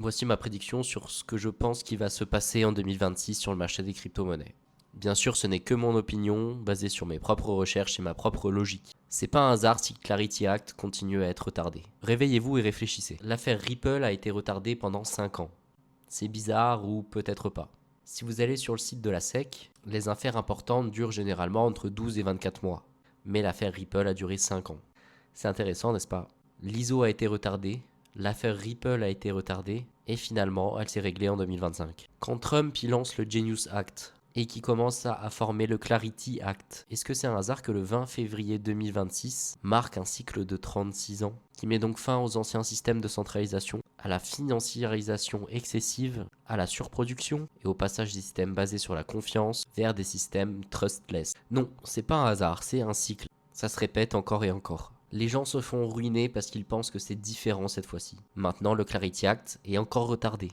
Voici ma prédiction sur ce que je pense qui va se passer en 2026 sur le marché des crypto-monnaies. Bien sûr, ce n'est que mon opinion, basée sur mes propres recherches et ma propre logique. C'est pas un hasard si Clarity Act continue à être retardé. Réveillez-vous et réfléchissez. L'affaire Ripple a été retardée pendant 5 ans. C'est bizarre ou peut-être pas. Si vous allez sur le site de la SEC, les affaires importantes durent généralement entre 12 et 24 mois. Mais l'affaire Ripple a duré 5 ans. C'est intéressant, n'est-ce pas? L'ISO a été retardée, l'affaire Ripple a été retardée, et finalement, elle s'est réglée en 2025. Quand Trump y lance le Genius Act, et qui commence à former le Clarity Act. Est-ce que c'est un hasard que le 20 février 2026 marque un cycle de 36 ans, qui met donc fin aux anciens systèmes de centralisation, à la financiarisation excessive, à la surproduction et au passage des systèmes basés sur la confiance vers des systèmes trustless? Non, c'est pas un hasard, c'est un cycle. Ça se répète encore et encore. Les gens se font ruiner parce qu'ils pensent que c'est différent cette fois-ci. Maintenant, le Clarity Act est encore retardé.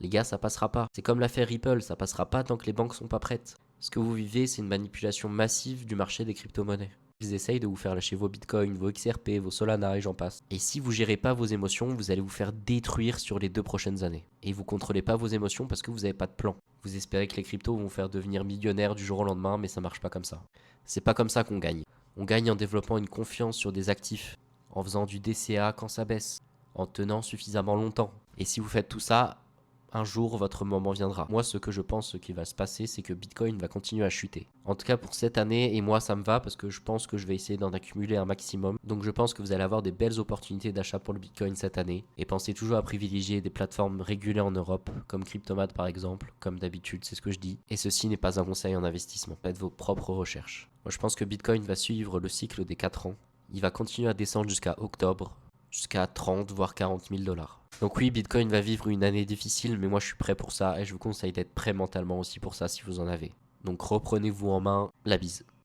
Les gars, ça passera pas. C'est comme l'affaire Ripple, ça passera pas tant que les banques sont pas prêtes. Ce que vous vivez, c'est une manipulation massive du marché des crypto-monnaies. Ils essayent de vous faire lâcher vos bitcoins, vos XRP, vos Solana et j'en passe. Et si vous gérez pas vos émotions, vous allez vous faire détruire sur les 2 prochaines années. Et vous contrôlez pas vos émotions parce que vous avez pas de plan. Vous espérez que les cryptos vont vous faire devenir millionnaire du jour au lendemain, mais ça marche pas comme ça. C'est pas comme ça qu'on gagne. On gagne en développant une confiance sur des actifs, en faisant du DCA quand ça baisse, en tenant suffisamment longtemps. Et si vous faites tout ça, un jour votre moment viendra. Moi, ce que je pense, ce qui va se passer, c'est que Bitcoin va continuer à chuter. En tout cas pour cette année, et moi ça me va parce que je pense que je vais essayer d'en accumuler un maximum. Donc je pense que vous allez avoir des belles opportunités d'achat pour le Bitcoin cette année. Et pensez toujours à privilégier des plateformes régulées en Europe, comme Cryptomat par exemple, comme d'habitude, c'est ce que je dis. Et ceci n'est pas un conseil en investissement. Faites vos propres recherches. Moi je pense que Bitcoin va suivre le cycle des 4 ans. Il va continuer à descendre jusqu'à octobre, jusqu'à 30 voire 40 000 dollars. Donc oui, Bitcoin va vivre une année difficile, mais moi je suis prêt pour ça et je vous conseille d'être prêt mentalement aussi pour ça si vous en avez. Donc reprenez-vous en main, la bise.